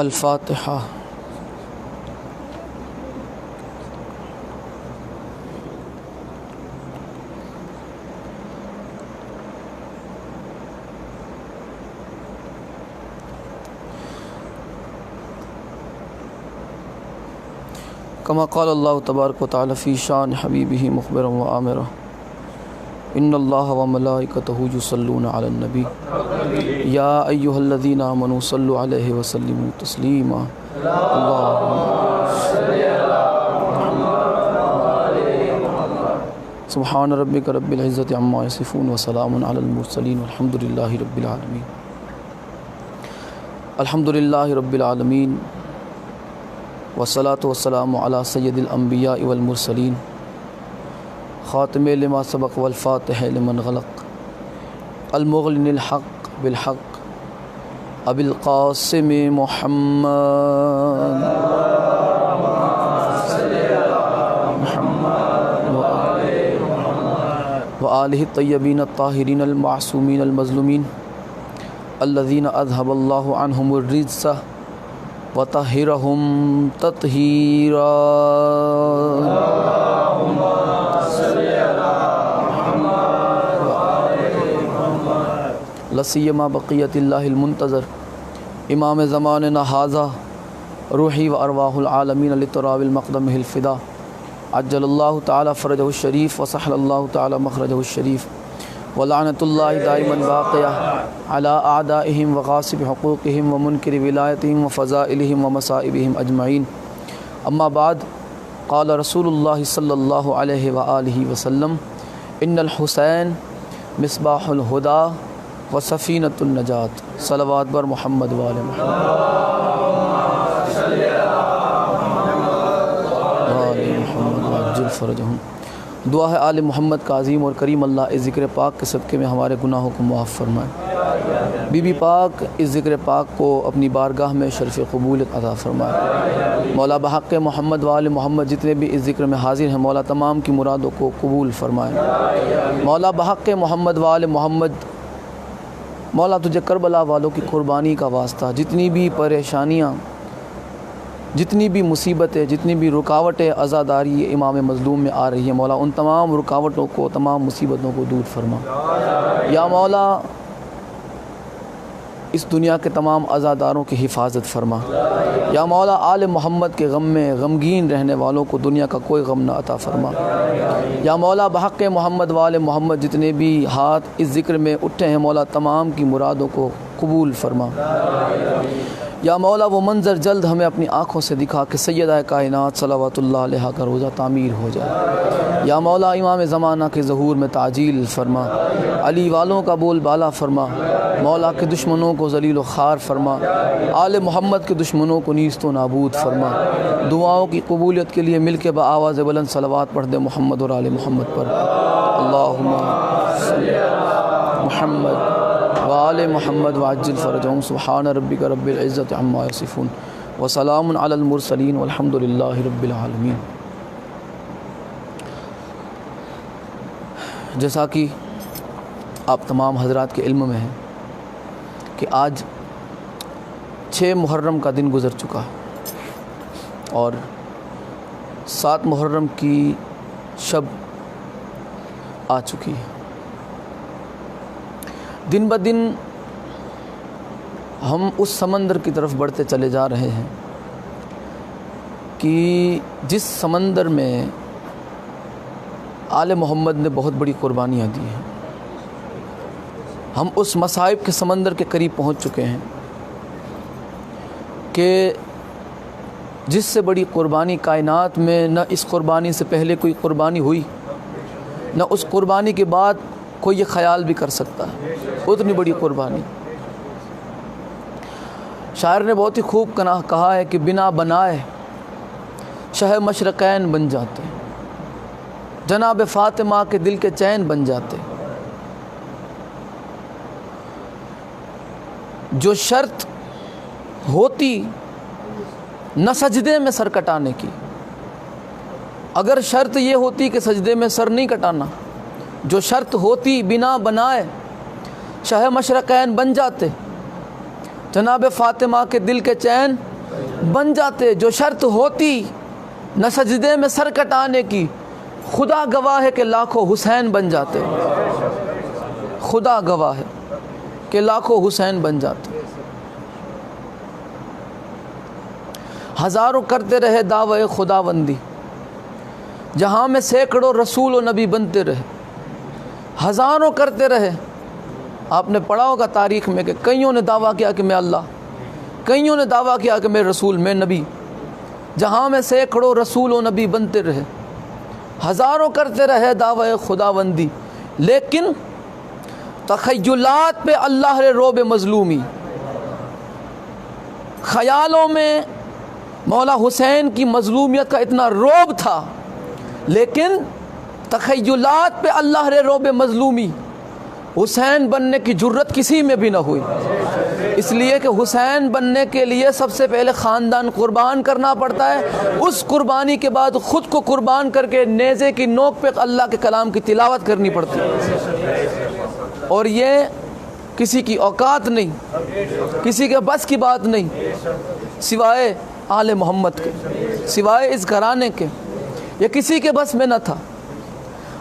अल-फातिहा। कमा क़ाल अल्लाहु तबारक व तआला फ़ी शान हबीबिही मुख़बिरन व आमिरा इन्नल्लाह व मलाइकतहु युसल्लूना अलन नबी या अय्युहल्लज़ीना आमनू सल्लु अलैहि व सल्लिमू तस्लीमा। सुब्हान रब्बिका रब्बिल इज़्ज़ति अम्मा यसिफ़ून व सलामुन अलल मुरसलीन वल्हम्दुलिल्लाहि रब्बिल आलमीन। अल्हम्दुलिल्लाहि रब्बिल आलमीन वस्सलातु वस्सलामु अला सय्यदिल अंबिया वल मुरसलीन ख़ातिमे लिमा सबक़ वल फ़ातिह लिमन ग़लक़ अल मुग़निल हक़ बिल हक़ अबिल क़ासिम मुहम्मद व आलिहि तय्यबीन अत्ताहिरीन अल मासूमीन अल मज़लूमीन अल्लज़ीना अज़हबल्लाहु अन्हुमुर रिज्सा व तहिरहुम तत्हीरा। लसियमा बक़ियतिल्लाहिल मुंतज़र इमाम ज़मानना हाज़ा रूही व अरवाहुल आलमीन लितराविल मक़दमिहिल फ़िदा अज्जलल्लाहु तआला फ़रजहु शरीफ़ व सहलल्लाहु तआला मख़रजहु शरीफ़ व लानतुल्लाहि दाइमन बाक़िया अला आदाइहिम व ग़ासिबि हुक़ूक़िहिम व मुनकिरि विलायतिहिम व फ़ज़ाइलिहिम व मसाइबिहिम अजमईन। अम्मा बाद क़ाल रसूलुल्लाहि सल्लल्लाहु अलैहि व आलिहि वसल्लम इन्नल हुसैन मिस्बाहुल हुदा व सफ़ीनतुन नजात। सलवात बर मोहम्मद व आले मोहम्मद वअज्जिल फ़रजहुम। दुआ है आले मोहम्मद का अज़ीम और करीम अल्लाह इस ज़िक्र पाक के सदक़े में हमारे गुनाहों को मुआफ़ फरमाए। बीबी पाक इस ज़िक्र पाक को अपनी बारगाह में शर्फ़ क़बूलियत अता फ़रमाए। मौला बहक़ मोहम्मद व आले मोहम्मद जितने भी इस ज़िक्र में हाज़िर हैं मौला तमाम की मुरादों को कबूल फ़रमाए। मौला बहक़ मोहम्मद व आले मोहम्मद मौला तुझे करबला वालों की क़ुरबानी का वास्ता जितनी भी परेशानियाँ, जितनी भी मुसीबतें, जितनी भी रुकावटें अज़ादारी इमाम मज़लूम में आ रही है मौला उन तमाम रुकावटों को, तमाम मुसीबतों को दूर फरमा। या मौला इस दुनिया के तमाम अज़ादारों की हिफाजत फरमा। या मौला आले मोहम्मद के गम में गमगीन रहने वालों को दुनिया का कोई गम न अता फरमा। या मौला बहक़ मोहम्मद वाले मोहम्मद जितने भी हाथ इस ज़िक्र में उठे हैं मौला तमाम की मुरादों को कबूल फरमा। या मौला वो मंज़र जल्द हमें अपनी आँखों से दिखा कि सैयदा कायनात सलावतुल्लाह अलैहा का रोज़ा तामीर हो जाए। या मौला इमाम ज़माना के ज़हूर में ताजील फरमा। अली वालों का बोल बाला फरमा। मौला के दुश्मनों को ज़लील व ख़ार फरमा। आले मोहम्मद के दुश्मनों को नीस्त व नाबूद फरमा। दुआओं की कबूलियत के लिए मिल के बआवाज़ बुलंद सलवात पढ़ दे मोहम्मद और आले मोहम्मद पर। अल्लाहुम्मा सल्लि अला मुहम्मद व आले मोहम्मद वअज्जिल फ़रजहुम। सुब्हान रब्बिका रब्बिल इज़्ज़ति अम्मा यसिफ़ून व सलामुन अलल मुरसलीन वल्हम्दुलिल्लाहि रब्बिल आलमीन। जैसा कि आप तमाम हज़रात के इल्म में है कि आज 6 मुहर्रम का दिन गुज़र चुका है और 7 मुहर्रम की शब आ चुकी है। दिन ब दिन हम उस समंदर की तरफ बढ़ते चले जा रहे हैं कि जिस समंदर में आले मोहम्मद ने बहुत बड़ी कुर्बानियाँ दी हैं। हम उस मसाइब के समंदर के करीब पहुँच चुके हैं कि जिससे बड़ी कुर्बानी कायनात में न इस कुर्बानी से पहले कोई कुर्बानी हुई, न उस कुर्बानी के बाद कोई ये ख़याल भी कर सकता है। उतनी बड़ी कुर्बानी। शायर ने बहुत ही खूब कहा है कि बिना बनाए शह मशरक़ैन बन जाते, जनाब फ़ातिमा के दिल के चैन बन जाते। जो शर्त होती न सजदे में सर कटाने की, अगर शर्त ये होती कि सजदे में सर नहीं कटाना, जो शर्त होती बिना बनाए शह मशरक़ैन बन जाते, जनाब फ़ातिमा के दिल के चैन बन जाते, जो शर्त होती न सजदे में सर कटाने की, खुदा गवाह है कि लाखों हुसैन बन जाते, खुदा गवाह है कि लाखों हुसैन बन जाते। हज़ारों करते रहे दावे खुदाबंदी, जहाँ में सैकड़ों रसूल और नबी बनते रहे। हज़ारों करते रहे। आपने पढ़ा होगा तारीख़ में कि कईयों ने दावा किया कि मैं अल्लाह, कईयों ने दावा किया कि मैं रसूल, मैं नबी। जहाँ में सैकड़ों रसूल और नबी बनते रहे, हज़ारों करते रहे दावा खुदाबंदी, लेकिन तख़य्युलात पे अल्लाह रे रोब मज़लूमी। ख़यालों में मौला हुसैन की मज़लूमियत का इतना रोब था, लेकिन तख़य्युलात पे अल्लाह रे रोब मज़लूमी। हुसैन बनने की जुर्रत किसी में भी ना हुई, इसलिए कि हुसैन बनने के लिए सबसे पहले ख़ानदान कुर्बान करना पड़ता है। उस कुर्बानी के बाद ख़ुद को कुर्बान करके नेज़े की नोक पे अल्लाह के कलाम की तिलावत करनी पड़ती है। और ये किसी की औकात नहीं, किसी के बस की बात नहीं, सिवाय आले मोहम्मद के, सिवाय इस घराने के। ये किसी के बस में न था।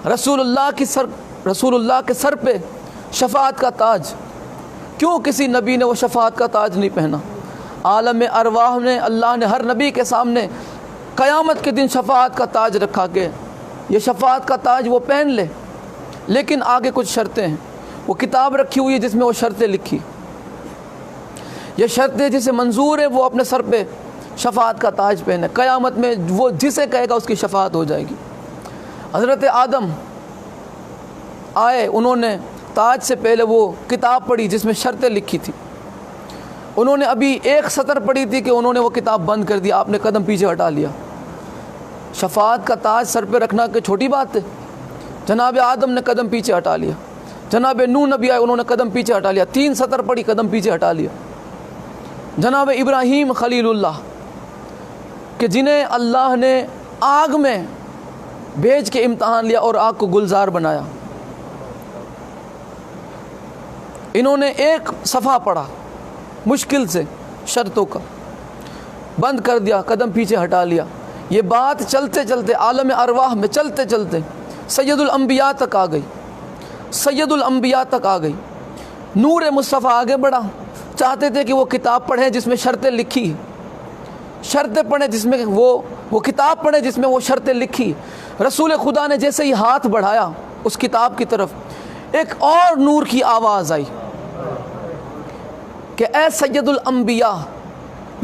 रसूलुल्लाह के सर पे शफ़ाअत का ताज, क्यों किसी नबी ने वो शफ़ाअत का ताज नहीं पहना? आलम अरवाह ने, अल्लाह ने हर नबी के सामने क़यामत के दिन शफ़ाअत का ताज रखा के ये शफ़ाअत का ताज वो पहन ले, लेकिन आगे कुछ शर्तें हैं। वो किताब रखी हुई है जिसमें वो शर्तें लिखी, ये शर्तें जिसे मंजूर है वो अपने सर पे शफ़ाअत का ताज पहने। क़यामत में वो जिसे कहेगा उसकी शफ़ाअत हो जाएगी। हज़रत आदम आए, उन्होंने ताज से पहले वो किताब पढ़ी जिसमें शर्तें लिखी थी। उन्होंने अभी एक सतर पढ़ी थी कि उन्होंने वो किताब बंद कर दी, आपने कदम पीछे हटा लिया। शफ़ाअत का ताज सर पे रखना कोई छोटी बात है? जनाब आदम ने कदम पीछे हटा लिया, जनाब नूह नबी आए, उन्होंने कदम पीछे हटा लिया, 3 सतर पढ़ी, कदम पीछे हटा लिया। जनाब इब्राहीम खलीलुल्लाह कि जिन्हें अल्लाह ने आग में भेज के इम्तहान लिया और आग को गुलजार बनाया, इन्होंने एक सफ़ा पढ़ा मुश्किल से शर्तों का, बंद कर दिया, कदम पीछे हटा लिया। ये बात चलते चलते आलम अरवाह में चलते चलते सैयदुल अंबिया तक आ गई, सैयदुल अंबिया तक आ गई। नूर मुस्तफ़ा आगे बढ़ा, चाहते थे कि वो किताब पढ़ें जिसमें शर्तें लिखी, शर्तें पढ़ें जिसमें वो किताब पढ़ें जिसमें वो शर्तें लिखी। रसूल खुदा ने जैसे ही हाथ बढ़ाया उस किताब की तरफ, एक और नूर की आवाज़ आई कि ए सैयदुल अंबिया,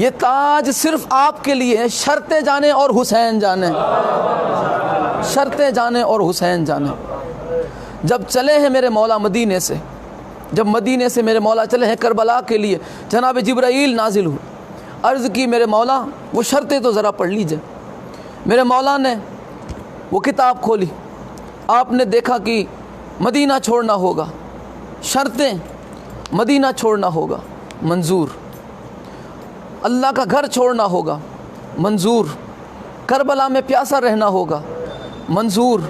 ये ताज सिर्फ आपके लिए है, शर्तें जाने और हुसैन जाने, शर्तें जाने और हुसैन जाने। जब चले हैं मेरे मौला मदीने से, जब मदीने से मेरे मौला चले हैं करबला के लिए, जनाब जिब्राईल नाजिल हुए, अर्ज़ की मेरे मौला वो शर्तें तो ज़रा पढ़ लीजिए। मेरे मौला ने वो किताब खोली, आपने देखा कि मदीना छोड़ना होगा, शर्तें, मदीना छोड़ना होगा, मंजूर। अल्लाह का घर छोड़ना होगा, मंजूर। करबला में प्यासा रहना होगा, मंजूर।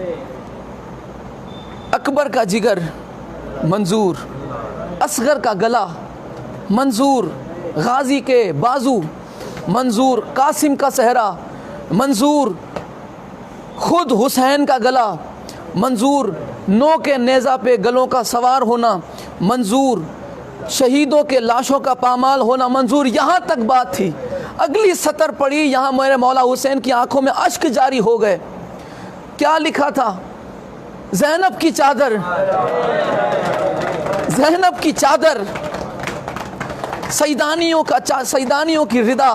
अकबर का जिगर, मंजूर। असगर का गला, मंजूर। गाजी के बाजू, मंजूर। कासिम का सहरा, मंजूर। खुद हुसैन का गला, मंजूर। नो के नेज़ा पे गलों का सवार होना, मंजूर। शहीदों के लाशों का पामाल होना, मंजूर। यहाँ तक बात थी। अगली सतर पड़ी, यहाँ मेरे मौला हुसैन की आंखों में अश्क जारी हो गए। क्या लिखा था? ज़ैनब की चादर, ज़ैनब की चादर, सैदानियों की रिदा,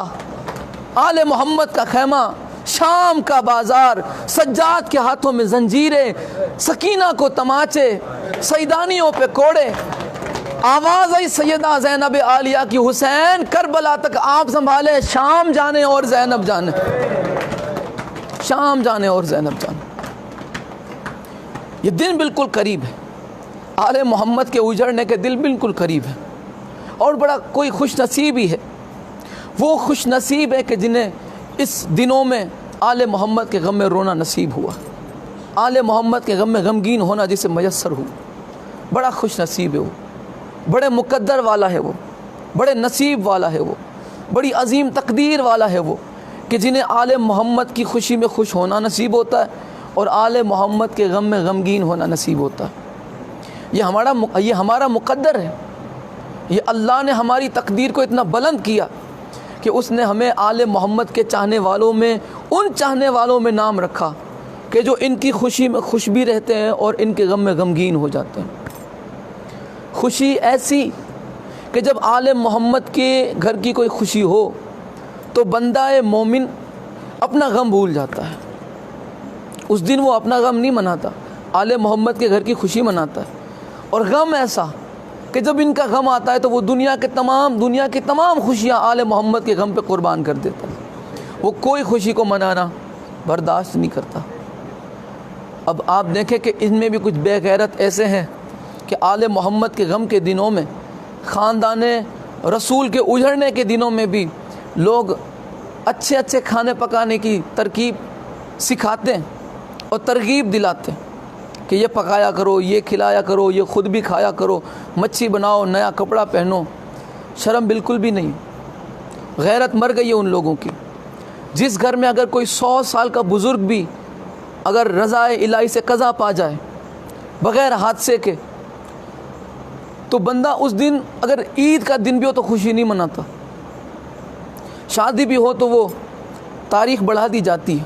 आले मोहम्मद का खैमा, शाम का बाजार, सज्जाद के हाथों में जंजीरें, सकीना को तमाचे, सैदानियों पे कोड़े। आवाज़ आई सैयदा ज़ैनब आलिया की, हुसैन करबला तक आप संभाले, शाम जाने और ज़ैनब जाने, शाम जाने और ज़ैनब जाने। ये दिन बिल्कुल करीब है, आले मोहम्मद के उजड़ने के दिल बिल्कुल करीब है। और बड़ा कोई खुश नसीब ही है, वो खुश नसीब है कि जिन्हें इस दिनों में आले मोहम्मद के गम में रोना नसीब हुआ, आले मोहम्मद के गम में गमगीन होना जिसे मयस्सर हुआ। बड़ा खुश नसीब है वो, बड़े मुकद्दर वाला है वो। बड़े नसीब वाला है वो, बड़ी अजीम तकदीर वाला है वो कि जिन्हें आले मोहम्मद की खुशी में खुश होना नसीब होता है और आले मोहम्मद के गम में गमगीन होना नसीब होता है। ये हमारा मुक़द्दर है। ये अल्लाह ने हमारी तकदीर को इतना बुलंद किया कि उसने हमें आले मोहम्मद के चाहने वालों में, उन चाहने वालों में नाम रखा कि जो इनकी खुशी में खुश भी रहते हैं और इनके गम में गमगीन हो जाते हैं। खुशी ऐसी कि जब आले मोहम्मद के घर की कोई खुशी हो तो बंदा मोमिन अपना गम भूल जाता है। उस दिन वो अपना गम नहीं मनाता, आले मोहम्मद के घर की खुशी मनाता है। और गम ऐसा कि जब इनका गम आता है तो वो दुनिया की तमाम खुशियाँ आले मोहम्मद के गम पे कुर्बान कर देता है। वो कोई खुशी को मनाना बर्दाश्त नहीं करता। अब आप देखें कि इनमें भी कुछ बेगैरत ऐसे हैं कि आले मोहम्मद के गम के दिनों में, ख़ानदान रसूल के उजड़ने के दिनों में भी लोग अच्छे अच्छे खाने पकाने की तरकीब सिखाते हैं और तरगीब दिलाते हैं कि ये पकाया करो, ये खिलाया करो, ये ख़ुद भी खाया करो, मच्छी बनाओ, नया कपड़ा पहनो। शर्म बिल्कुल भी नहीं, गैरत मर गई है उन लोगों की। जिस घर में अगर कोई 100 साल का बुज़ुर्ग भी अगर रज़ाए इलाही से कज़ा पा जाए बग़ैर हादसे के, तो बंदा उस दिन, अगर ईद का दिन भी हो तो खुशी नहीं मनाता। शादी भी हो तो वो तारीख़ बढ़ा दी जाती है।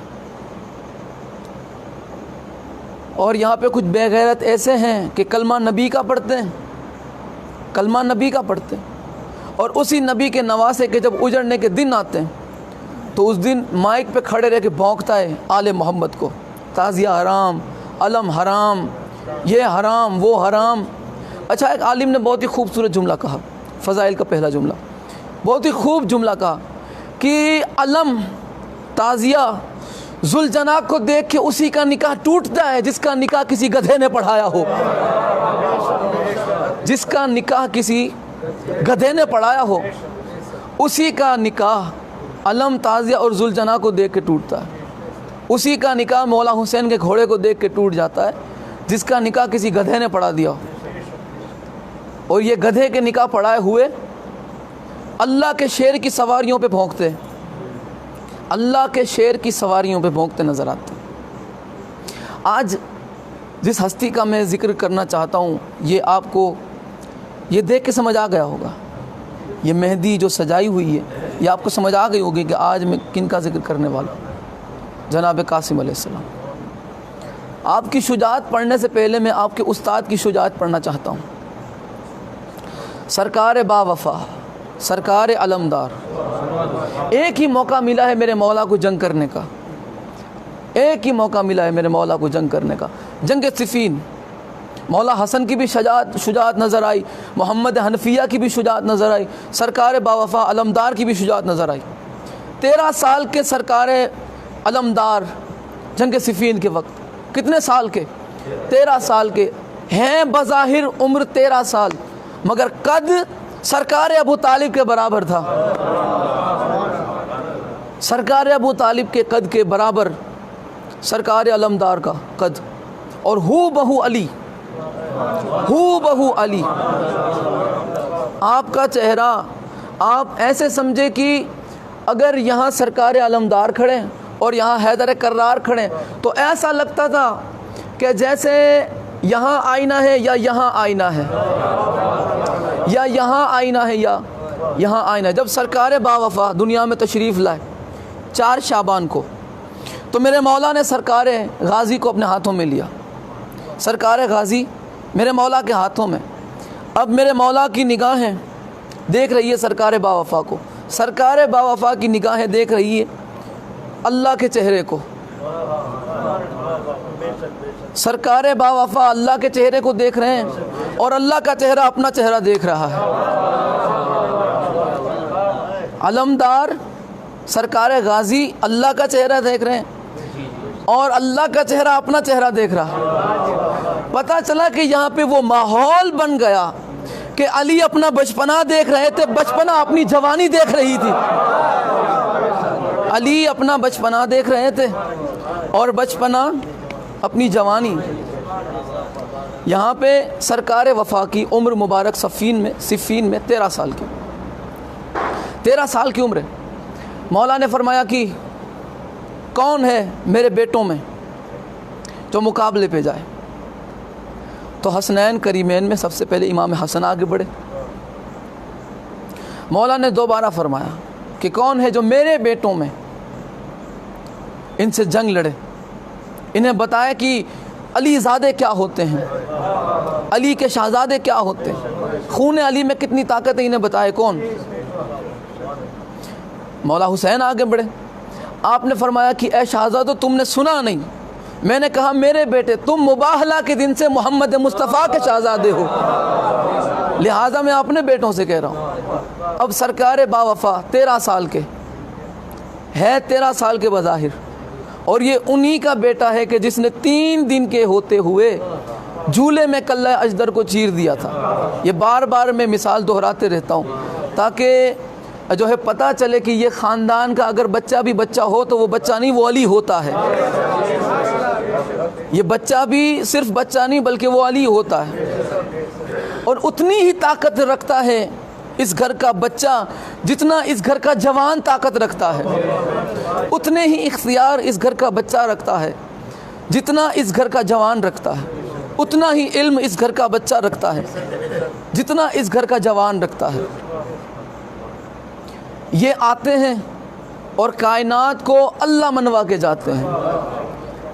और यहाँ पे कुछ बेगैरत ऐसे हैं कि कलमा नबी का पढ़ते हैं, कलमा नबी का पढ़ते हैं और उसी नबी के नवासे के जब उजड़ने के दिन आते हैं तो उस दिन माइक पे खड़े रह के भौंकता है आले मोहम्मद को, ताज़िया हराम, अलम हराम, ये हराम, वो हराम। अच्छा, एक आलिम ने बहुत ही खूबसूरत जुमला कहा, फ़ज़ाइल का पहला जुमला, बहुत ही खूब जुमला कहा कि अलम, ताज़िया, जुलजना को देख के उसी का निकाह टूटता है जिसका निकाह किसी गधे ने पढ़ाया हो। जिसका निकाह किसी गधे ने पढ़ाया हो, उसी का निकाह अलम, ताज़िया और जुलजना को देख के टूटता है। उसी का निकाह मौला हुसैन के घोड़े को देख के टूट जाता है जिसका निकाह किसी गधे ने पढ़ा दिया हो। और ये गधे के निकाह पढ़ाए हुए अल्लाह के शेर की सवारियों पे भौंकते हैं, अल्लाह के शेर की सवारियों पे भौंकते नज़र आते हैं। आज जिस हस्ती का मैं ज़िक्र करना चाहता हूँ, ये आपको ये देख के समझ आ गया होगा। ये मेहंदी जो सजाई हुई है, ये आपको समझ आ गई होगी कि आज मैं किन का ज़िक्र करने वाला हूँ, जनाब कासिम अलैहिस्सलाम। आपकी शुजाअत पढ़ने से पहले मैं आपके उस्ताद की शुजाअत पढ़ना चाहता हूँ। सरकार बावफ़ा, सरकार अलमदार, एक ही मौका मिला है मेरे मौला को जंग करने का, एक ही मौका मिला है मेरे मौला को जंग करने का। जंग सिफ़ीन, मौला हसन की भी शुजाअत नज़र आई, मोहम्मद हनफिया की भी शुजाअत नज़र आई, सरकार बावफ़ा अलमदार की भी शुजाअत नज़र आई। 13 साल के सरकार अलमदार जंग सिफ़ीन के वक्त, कितने साल के? 13 साल के हैं। बज़ाहिर उम्र 13 साल, मगर कद सरकार अबू तालिब के बराबर था। सरकार अबू तालिब के कद के बराबर सरकार अलमदार का कद, और हू बहू अली, हू बहू अली। आपका चेहरा आप ऐसे समझे कि अगर यहाँ सरकार अलमदार खड़े और यहाँ हैदर कर्रार खड़े तो ऐसा लगता था कि जैसे यहाँ आईना है या यहाँ आईना है, या यहाँ आईना है या यहाँ आईना है। जब सरकार बावफ़ा दुनिया में तशरीफ़ लाए 4 शाबान को, तो मेरे मौला ने सरकार गाज़ी को अपने हाथों में लिया। सरकार गाज़ी मेरे मौला के हाथों में। अब मेरे मौला की निगाहें देख रही है सरकार बावफ़ा को, सरकार बावफ़ा की निगाहें देख रही है अल्लाह के चेहरे को। सरकार बावफ़ा अल्लाह के चेहरे को देख रहे हैं और अल्लाह का चेहरा अपना चेहरा देख रहा है। अलमदार सरकार गाज़ी अल्लाह का चेहरा देख रहे हैं और अल्लाह का चेहरा अपना चेहरा देख रहा। पता चला कि यहाँ पे वो माहौल बन गया कि अली अपना बचपना देख रहे थे, बचपना अपनी जवानी देख रही थी। अली अपना बचपना देख रहे थे और बचपना अपनी जवानी। यहाँ पे सरकार वफ़ा की उम्र मुबारक सिफ़ीन में 13 साल की। 13 साल की उम्र है। मौला ने फरमाया कि कौन है मेरे बेटों में जो मुकाबले पे जाए। तो हसनैन करीमैन में सबसे पहले इमाम हसन आगे बढ़े। मौला ने दोबारा फरमाया कि कौन है जो मेरे बेटों में इनसे जंग लड़े, इन्हें बताए कि अली ज़ादे क्या होते हैं, अली के शहज़ादे क्या होते हैं, खून अली में कितनी ताकत है, इन्हें बताए कौन। मौला हुसैन आगे बढ़े। आपने फरमाया कि ए शहज़ादो तुमने सुना नहीं, मैंने कहा मेरे बेटे तुम मुबाहला के दिन से मोहम्मद मुस्तफ़ा के शहज़ादे हो, लिहाजा मैं अपने बेटों से कह रहा हूँ। अब सरकार बावफ़ा 13 साल के है, 13 साल के बज़ाहिर, और ये उन्हीं का बेटा है कि जिसने 3 दिन के होते हुए झूले में कल्ला अजदर को चीर दिया था। ये बार बार मैं मिसाल दोहराते रहता हूँ ताकि जो है पता चले कि ये ख़ानदान का अगर बच्चा भी बच्चा हो तो वो बच्चा नहीं, वो अली होता है। ये बच्चा भी सिर्फ बच्चा नहीं बल्कि वो अली होता है। और उतनी ही ताकत रखता है इस घर का बच्चा जितना इस घर का जवान ताकत रखता है, उतने ही इख्तियार इस घर का बच्चा रखता है जितना इस घर का जवान रखता है, उतना ही इल्म इस घर का बच्चा रखता है जितना इस घर का जवान रखता है। ये आते हैं और कायनात को अल्लाह मनवा के जाते हैं।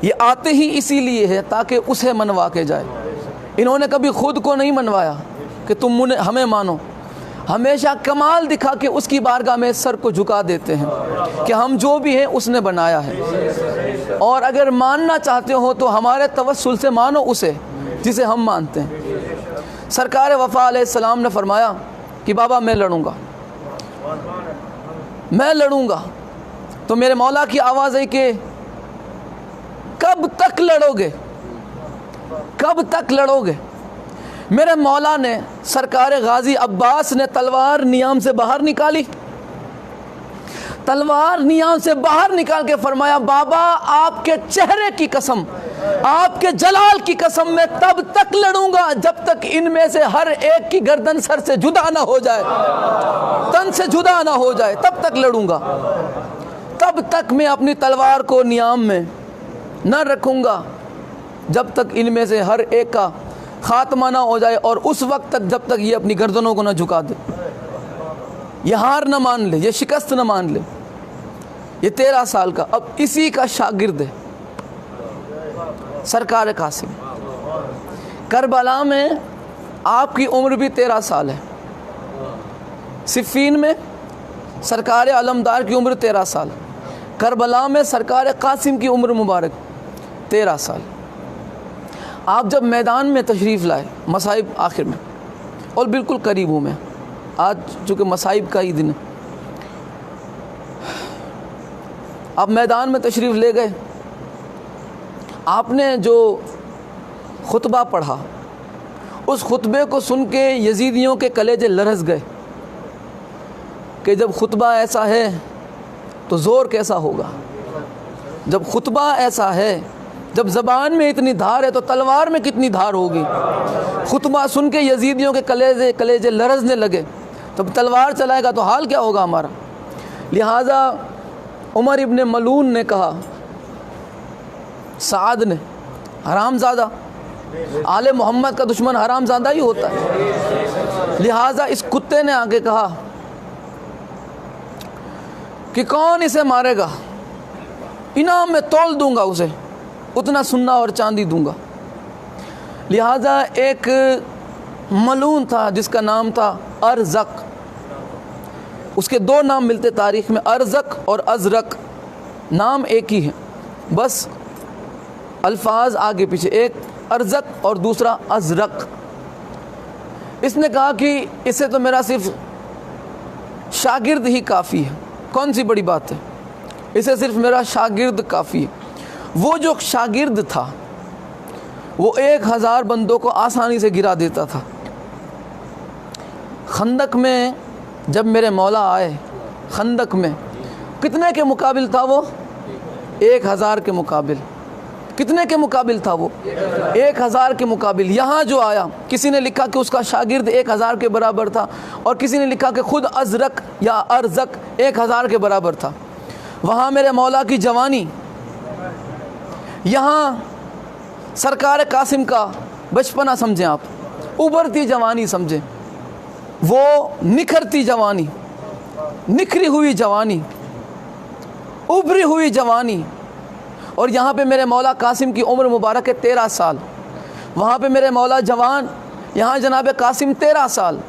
ये आते ही इसीलिए है ताकि उसे मनवा के जाए। इन्होंने कभी खुद को नहीं मनवाया कि तुम हमें मानो, हमेशा कमाल दिखा के उसकी बारगाह में सर को झुका देते हैं कि हम जो भी हैं उसने बनाया है, और अगर मानना चाहते हो तो हमारे तवस्सुल से मानो उसे जिसे हम मानते हैं। सरकार वफ़ा अलैहिस्सलाम ने फरमाया कि बाबा मैं लड़ूंगा, मैं लड़ूंगा। तो मेरे मौला की आवाज़ है कि कब तक लड़ोगे, कब तक लड़ोगे। मेरे मौला ने सरकार गाजी अब्बास ने तलवार नियाम से बाहर निकाली, तलवार नियाम से बाहर निकाल के फरमाया बाबा आपके चेहरे की कसम, आपके जलाल की कसम मैं तब तक लड़ूंगा जब तक इनमें से हर एक की गर्दन सर से जुदा ना हो जाए, तन से जुदा ना हो जाए, तब तक लड़ूंगा। तब तक मैं अपनी तलवार को नियाम में न रखूंगा जब तक इनमें से हर एक का खात्मा ना हो जाए, और उस वक्त तक जब तक ये अपनी गर्दनों को ना झुका दे, ये हार ना मान ले, ये शिकस्त ना मान ले। ये 13 साल का अब इसी का शागिर्द है सरकार कासिम। करबला में आपकी उम्र भी 13 साल है, सिफ़ीन में सरकार अलमदार की उम्र 13 साल, करबला में सरकार कासिम की उम्र मुबारक 13 साल। आप जब मैदान में तशरीफ़ लाए मसाइब आखिर में, और बिल्कुल करीब हूँ मैं, आज चूँकि मसाइब का ही दिन है, आप मैदान में तशरीफ़ ले गए, आपने जो खुतबा पढ़ा उस खुतबे को सुन के यजीदियों के कलेजे लरस गए कि जब खुतबा ऐसा है तो ज़ोर कैसा होगा, जब खुतबा ऐसा है, जब ज़बान में इतनी धार है तो तलवार में कितनी धार होगी। खुतबा सुन के यजीदियों के कलेजे लरसने लगे, तब तलवार चलाएगा तो हाल क्या होगा हमारा। लिहाजा उमर इब्न मलून ने कहा, साद ने, हरामज़ादा, आले मोहम्मद का दुश्मन हरामज़ादा ही होता है। लिहाजा इस कुत्ते ने आगे कहा कि कौन इसे मारेगा, इनाम में तोल दूंगा उसे, उतना सुन्ना और चांदी दूंगा। लिहाजा एक मलून था जिसका नाम था अरज़क, उसके 2 नाम मिलते तारीख़ में, अरज़क और अज़रक, नाम एक ही है, बस अल्फाज आगे पीछे, एक अरज़क और दूसरा अज़रक। इसने कहा कि इससे तो मेरा सिर्फ शागिर्द ही काफ़ी है, कौन सी बड़ी बात है, इसे सिर्फ मेरा शागिर्द काफ़ी है। वो जो शागिर्द था वो 1000 बंदों को आसानी से गिरा देता था। खंदक में जब मेरे मौला आए, खंदक में कितने के मुकाबिल था वो, 1000 के मुकाबिल। कितने के मुकाबिल था वो? 1000 के मुकाबिल। यहाँ जो आया, किसी ने लिखा कि उसका शागिर्द 1000 के बराबर था, और किसी ने लिखा कि खुद अजरक या अरजक 1000 के बराबर था। वहाँ मेरे मौला की जवानी, यहाँ सरकार कासिम का बचपना समझें आप, उभरती जवानी समझें, वो निखरती जवानी, निखरी हुई जवानी, उभरी हुई जवानी। और यहाँ पे मेरे मौला कासिम की उम्र मुबारक है 13 साल। वहाँ पे मेरे मौला जवान, यहाँ जनाब कासिम 13 साल।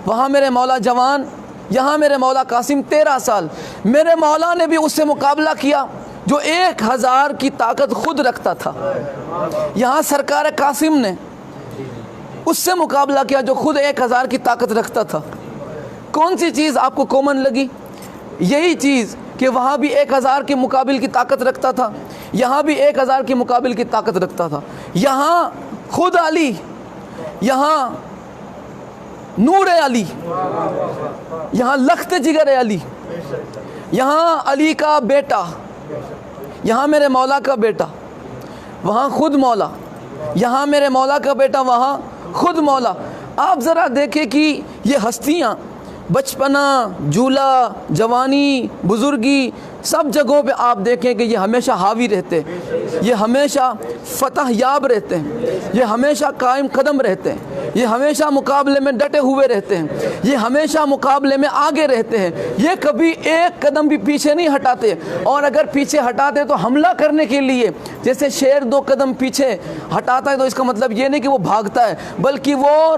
वहाँ मेरे मौला जवान, यहाँ मेरे मौला कासिम 13 साल। मेरे मौला ने भी उससे मुकाबला किया जो 1000 की ताकत खुद रखता था। यहाँ सरकार कासिम ने उससे मुकाबला किया जो खुद 1000 की ताकत रखता था। कौन सी चीज़ आपको कॉमन लगी? यही चीज़ कि वहाँ भी 1000 के मुकाबिल की ताकत रखता था, यहाँ भी 1000 के मुकाबिल की ताकत रखता था। यहाँ खुद अली, यहाँ नूर अली, यहाँ लख्त जिगर अली, यहाँ अली का बेटा, यहाँ मेरे मौला का बेटा, वहाँ खुद मौला, यहाँ मेरे मौला का बेटा, वहाँ खुद मौला। आप ज़रा देखें कि ये हस्तियाँ बचपना, जूला, जवानी, बुज़ुर्गी, सब जगहों पे आप देखें कि ये हमेशा हावी रहते हैं, ये हमेशा फतह याब रहते हैं, ये हमेशा कायम कदम रहते हैं, ये हमेशा मुकाबले में डटे हुए रहते हैं, ये हमेशा मुकाबले में आगे रहते हैं, ये कभी एक कदम भी पीछे नहीं हटाते। और अगर पीछे हटाते तो हमला करने के लिए, जैसे शेर 2 कदम पीछे हटाता है तो इसका मतलब ये नहीं कि वो भागता है, बल्कि वो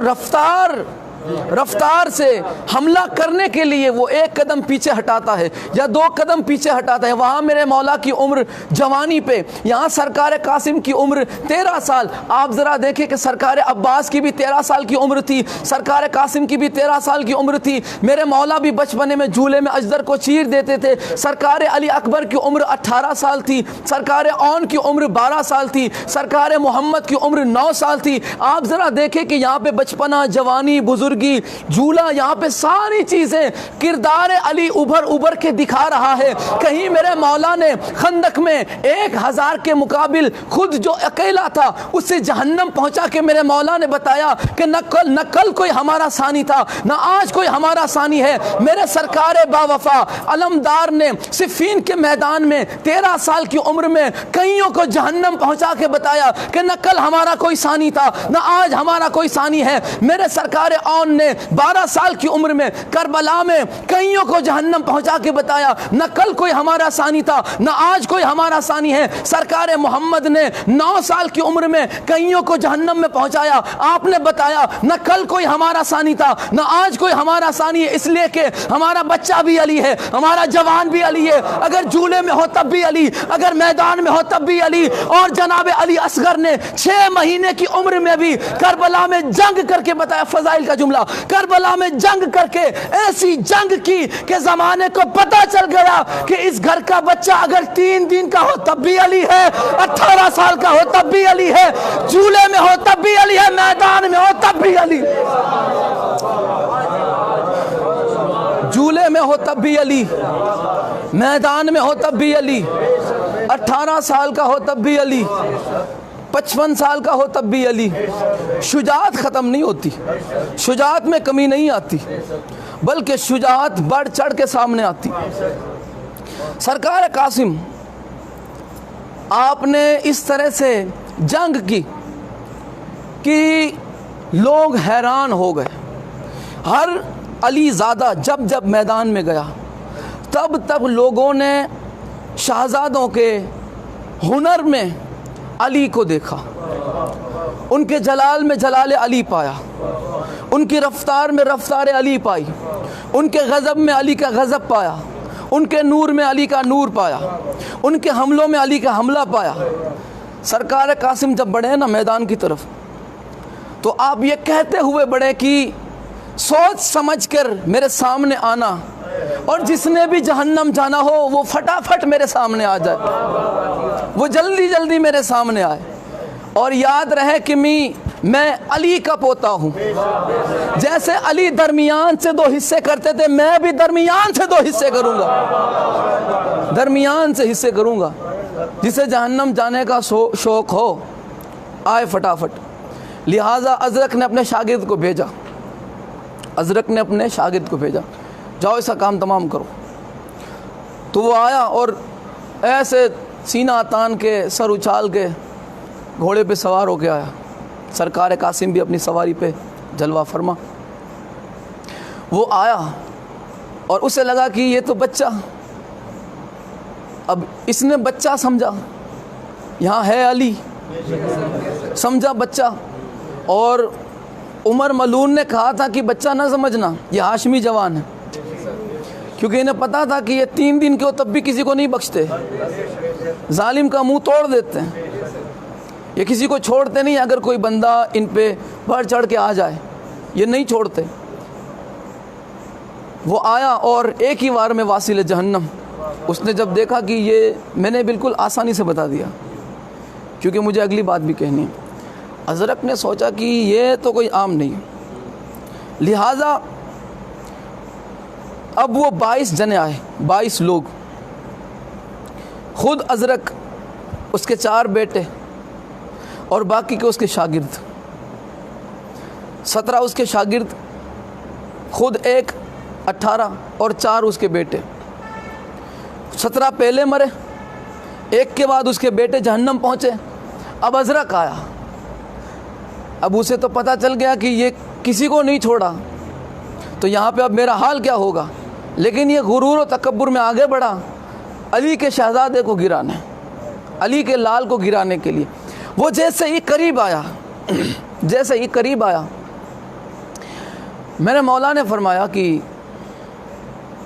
रफ्तार से हमला करने के लिए वो 1 कदम पीछे हटाता है या 2 कदम पीछे हटाता है। वहाँ मेरे मौला की उम्र जवानी पे, यहाँ सरकार कासिम की उम्र 13 साल। आप ज़रा देखें कि सरकार अब्बास की भी 13 साल की उम्र थी, सरकार कासिम की भी 13 साल की उम्र थी। मेरे मौला भी बचपने में झूले में अजदर को चीर देते थे। सरकार अली अकबर की उम्र 18 साल थी, सरकार औन की उम्र 12 साल थी, सरकार मोहम्मद की उम्र 9 साल थी। आप ज़रा देखें कि यहाँ पे बचपना, जवानी, बुजुर्गी, झूला, यहाँ पे सारी चीजें किरदार अली उभर के दिखा रहा है। कहीं मेरे मौला ने खंदक में 1000 के मुकाबिल खुद जो अकेला था उससे जहन्नम पहुंचा के मेरे मौला ने बताया कि न कल कोई हमारा सानी था, न आज कोई हमारा सानी है। मेरे सरकार बावफा अलमदार ने सिफीन के मैदान में 13 साल की उम्र में कईयों को जहन्नम पहुंचा के बताया कि न कल हमारा कोई सानी था, न आज हमारा कोई सानी है। मेरे सरकार ने 12 साल की उम्र में करबला में कईयों को जहन्नम पहुंचा के बताया, न कल कोई हमारा सानी था, न आज कोई हमारा सानी है। सरकार मोहम्मद ने 9 साल की उम्र में कईयों को जहन्नम में पहुंचाया। आपने बताया न कल कोई हमारा सानी था, न आज कोई हमारा सानी है, इसलिए कि हमारा बच्चा भी अली है, हमारा जवान भी अली है। अगर झूले में हो तब भी अली, अगर मैदान में हो तब भी अली। और जनाब अली असगर ने 6 महीने की उम्र में भी करबला में जंग करके बताया, फजाइल का जुमला, करबला में जंग करके ऐसी जंग की कि जमाने को पता चल गया कि इस घर का बच्चा अगर 3 दिन का हो तब भी अली है, 18 साल का हो तब भी अली है, झूले में हो तब भी अली है, मैदान में हो तब भी अली, झूले में हो तब भी अली, मैदान में हो तब भी अली, 18 साल का हो तब भी अली, 55 साल का हो तब भी अली। शुजाअत ख़त्म नहीं होती, शुजाअत में कमी नहीं आती, बल्कि शुजाअत बढ़ चढ़ के सामने आती। सरकार कासिम, आपने इस तरह से जंग की कि लोग हैरान हो गए। हर अली ज़ादा जब जब मैदान में गया तब तब लोगों ने शहजादों के हुनर में अली को देखा, उनके जलाल में जलाल अली पाया, उनकी रफ्तार में रफ्तार अली पाई, उनके गज़ब में अली का गज़ब पाया, उनके नूर में अली का नूर पाया, उनके हमलों में अली का हमला पाया। सरकार कासिम जब बढ़े ना मैदान की तरफ, तो आप ये कहते हुए बढ़े कि सोच समझ कर मेरे सामने आना, और जिसने भी जहन्नम जाना हो वो फटाफट मेरे सामने आ जाए, वो जल्दी जल्दी मेरे सामने आए। और याद रहे कि मैं अली का पोता हूँ। जैसे अली दरमियान से 2 हिस्से करते थे, मैं भी दरमियान से 2 हिस्से करूँगा, दरमियान से हिस्से करूँगा। जिसे जहन्नम जाने का शौक़ हो आए फटाफट। लिहाजा अजरक ने अपने शागिर्द को भेजा, अजरक ने अपने शागिर्द को भेजा, जाओ इसका काम तमाम करो। तो वो आया और ऐसे सीना तान के, सर उछाल के घोड़े पे सवार होके आया। सरकार कासिम भी अपनी सवारी पे जलवा फरमा। वो आया और उसे लगा कि ये तो बच्चा, अब इसने बच्चा समझा, यहाँ है अली, समझा बच्चा। और उमर मलून ने कहा था कि बच्चा ना समझना, ये हाशमी जवान है, क्योंकि इन्हें पता था कि ये 3 दिन के हो तब भी किसी को नहीं बख्शते, जालिम का मुंह तोड़ देते हैं, ये किसी को छोड़ते नहीं। अगर कोई बंदा इन पे बढ़ चढ़ के आ जाए ये नहीं छोड़ते। वो आया और एक ही वार में वासिल जहन्नम। उसने जब देखा कि ये, मैंने बिल्कुल आसानी से बता दिया क्योंकि मुझे अगली बात भी कहनी है। अजरक ने सोचा कि ये तो कोई आम नहीं, लिहाजा अब वो 22 जने आए, 22 लोग, खुद अजरक, उसके 4 बेटे और बाकी के उसके शागिर्द, 17 उसके शागिर्द, खुद एक 18 और 4 उसके बेटे। 17 पहले मरे, एक के बाद उसके बेटे जहन्नम पहुँचे। अब अजरक आया, अब उसे तो पता चल गया कि ये किसी को नहीं छोड़ा, तो यहाँ पे अब मेरा हाल क्या होगा। लेकिन ये गुरूर और तकब्बुर में आगे बढ़ा अली के शहजादे को गिराने, अली के लाल को गिराने के लिए। वो जैसे ही करीब आया, जैसे ही करीब आया, मेरे मौला ने फरमाया कि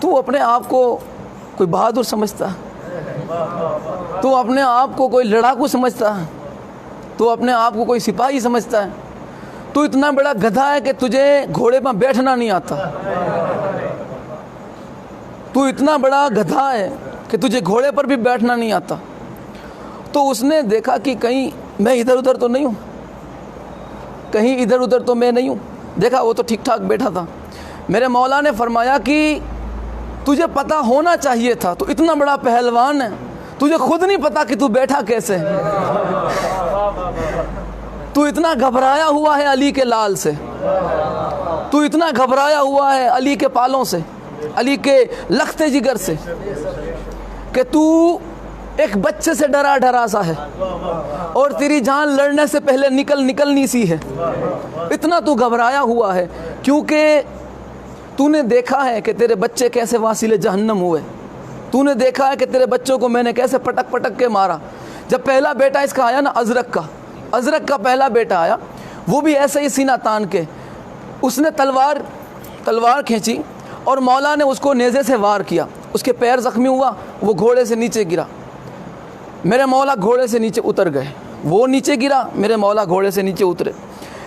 तू अपने आप को कोई बहादुर समझता है, तू अपने आप को कोई लड़ाकू समझता है, तू अपने आप को कोई सिपाही समझता है, तू इतना बड़ा गधा है कि तुझे घोड़े पर बैठना नहीं आता, तू इतना बड़ा गधा है कि तुझे घोड़े पर भी बैठना नहीं आता। तो उसने देखा कि कहीं मैं इधर उधर तो नहीं हूँ, कहीं इधर उधर तो मैं नहीं हूँ। देखा वो तो ठीक ठाक बैठा था। मेरे मौला ने फरमाया कि तुझे पता होना चाहिए था, तू इतना बड़ा पहलवान है, तुझे खुद नहीं पता कि तू बैठा कैसे, तू इतना घबराया हुआ है अली के लाल से, तू इतना घबराया हुआ है अली के पालों से, अली के लखते जिगर से, कि तू एक बच्चे से डरा डरा सा है और तेरी जान लड़ने से पहले निकलनी सी है। इतना तू घबराया हुआ है क्योंकि तूने देखा है कि तेरे बच्चे कैसे वासिले जहन्नम हुए, तूने देखा है कि तेरे बच्चों को मैंने कैसे पटक पटक के मारा। जब पहला बेटा इसका आया ना, अजरक का पहला बेटा आया, वो भी ऐसे ही सीना तान के उसने तलवार खींची और मौला ने उसको नेज़े से वार किया, उसके पैर ज़ख्मी हुआ, वो घोड़े से नीचे गिरा। मेरे मौला घोड़े से नीचे उतर गए, वो नीचे गिरा, मेरे मौला घोड़े से नीचे उतरे।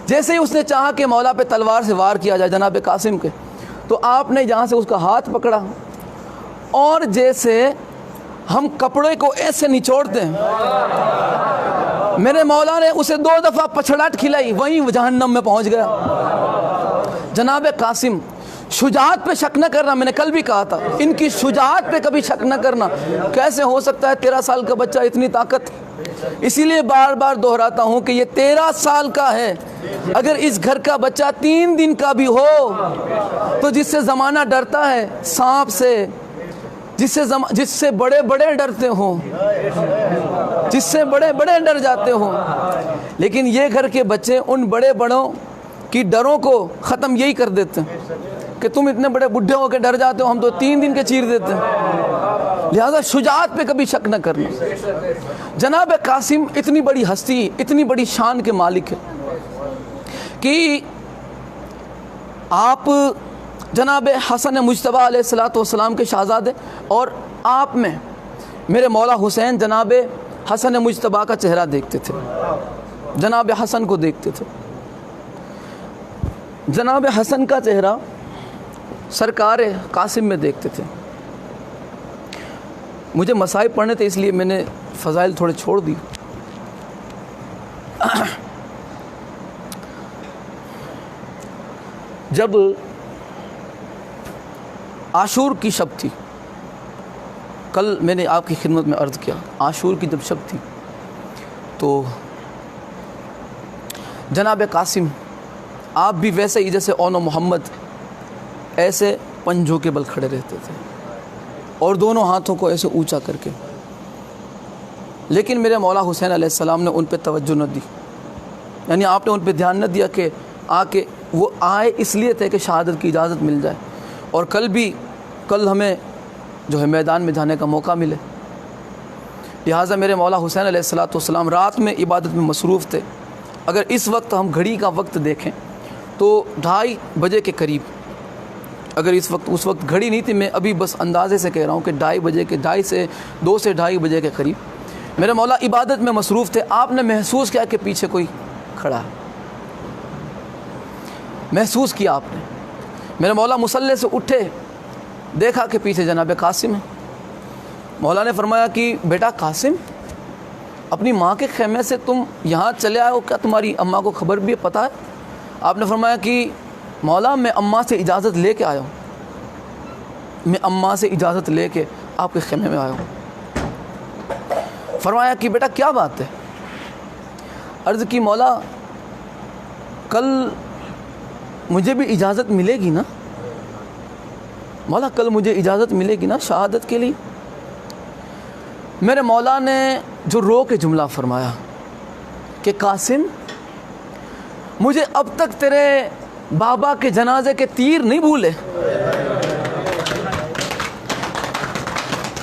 जैसे ही उसने चाहा कि मौला पे तलवार से वार किया जाए जनाब कासिम के, तो आपने जहाँ से उसका हाथ पकड़ा और जैसे हम कपड़े को ऐसे निचोड़ते हैं, मेरे मौला ने उसे 2 दफ़ा पछड़ाट खिलाई, वहीं जहन्नम में पहुँच गया। जनाब कासिम, शुजाअत पे शक न करना, मैंने कल भी कहा था, इनकी शुजाअत पे कभी शक न करना। कैसे हो सकता है 13 साल का बच्चा इतनी ताकत, इसीलिए बार बार दोहराता हूँ कि ये 13 साल का है। अगर इस घर का बच्चा 3 दिन का भी हो तो जिससे ज़माना डरता है सांप से, जिससे बड़े बड़े डरते हों, जिससे बड़े बड़े डर जाते हों, लेकिन ये घर के बच्चे उन बड़े बड़ों की डरों को ख़त्म यही कर देते हैं कि तुम इतने बड़े बुढ़े हो के डर जाते हो, हम तो 3 दिन के चीर देते हैं। लिहाजा शुजाअत पे कभी शक न करना। जनाब कासिम इतनी बड़ी हस्ती, इतनी बड़ी शान के मालिक है कि आप जनाब हसन मुज्तबा अलैहिस्सलातु वस्सलाम के शहज़ादे, और आप में मेरे मौला हुसैन जनाब हसन मुज्तबा का चेहरा देखते थे, जनाब हसन को देखते थे। जनाब हसन का चेहरा सरकार कासिम में देखते थे। मुझे मसाइब पढ़ने थे इसलिए मैंने फ़ज़ाइल थोड़े छोड़ दी। जब आशूर की शब थी, कल मैंने आपकी खिदमत में अर्ज़ किया, आशूर की जब शब थी तो जनाब कासिम आप भी वैसे ही जैसे ओनो मोहम्मद ऐसे पंजों के बल खड़े रहते थे और दोनों हाथों को ऐसे ऊंचा करके, लेकिन मेरे मौला हुसैन अलैहिस्सलाम ने उन पे तवज्जो न दी, यानी आपने उन पे ध्यान न दिया कि आके वो आए इसलिए थे कि शहादत की इजाज़त मिल जाए और कल हमें जो है मैदान में जाने का मौका मिले। लिहाजा मेरे मौला हुसैन अलैहिस्सलाम रात में इबादत में मसरूफ़ थे। अगर इस वक्त हम घड़ी का वक्त देखें तो 2:30 बजे के करीब, अगर उस वक्त घड़ी नहीं थी, मैं अभी बस अंदाज़े से कह रहा हूँ कि 2:30 बजे के 2 से 2:30 बजे के करीब मेरे मौला इबादत में मसरूफ़ थे। आपने महसूस किया कि पीछे कोई खड़ा है, महसूस किया आपने। मेरे मौला मुसल्ले से उठे, देखा कि पीछे जनाब कासिम है। मौला ने फरमाया कि बेटा कासिम, अपनी माँ के खेमे से तुम यहाँ चले आए हो, क्या तुम्हारी अम्मा को खबर भी पता है? आपने फरमाया कि मौला मैं अम्मा से इजाज़त लेके आया हूँ, मैं अम्मा से इजाज़त लेके आपके खेमे में आया हूँ। फरमाया कि बेटा क्या बात है? अर्ज़ की मौला कल मुझे भी इजाज़त मिलेगी ना? मौला कल मुझे इजाज़त मिलेगी ना शहादत के लिए? मेरे मौला ने जो रो के जुमला फरमाया कि कासिम, मुझे अब तक तेरे बाबा के जनाजे के तीर नहीं भूले,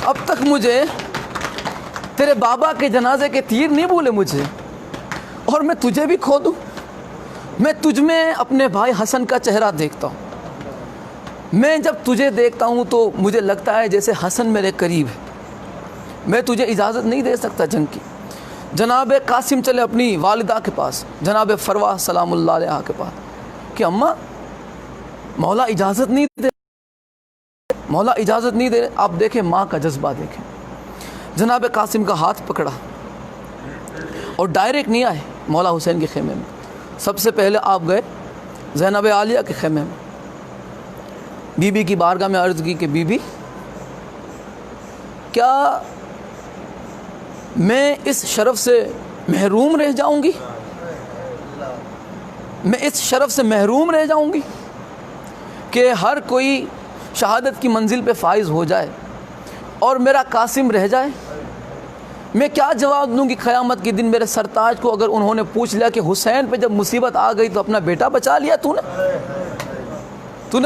अब तक मुझे तेरे बाबा के जनाजे के तीर नहीं भूले मुझे, और मैं तुझे भी खो दूँ। मैं तुझ में अपने भाई हसन का चेहरा देखता हूँ। मैं जब तुझे देखता हूँ तो मुझे लगता है जैसे हसन मेरे करीब है। मैं तुझे इजाज़त नहीं दे सकता जंग की। जनाब कासिम चले अपनी वालिदा के पास, जनाब फरवा सलामुल्लाह अलैहा के पास, कि अम्मा मौला इजाज़त नहीं दे, मौला इजाज़त नहीं दे। आप देखें माँ का जज्बा देखें। जनाब कासिम का हाथ पकड़ा और डायरेक्ट नहीं आए मौला हुसैन के खेमे में। सबसे पहले आप गए ज़ैनब आलिया के खेमे में, बीबी की बारगाह में अर्ज़ की कि बीबी, क्या मैं इस शरफ़ से महरूम रह जाऊंगी? मैं इस शरफ़ से महरूम रह जाऊंगी कि हर कोई शहादत की मंजिल पे फाइज़ हो जाए और मेरा कासिम रह जाए? मैं क्या जवाब दूंगी क़यामत के दिन मेरे सरताज को अगर उन्होंने पूछ लिया कि हुसैन पे जब मुसीबत आ गई तो अपना बेटा बचा लिया तूने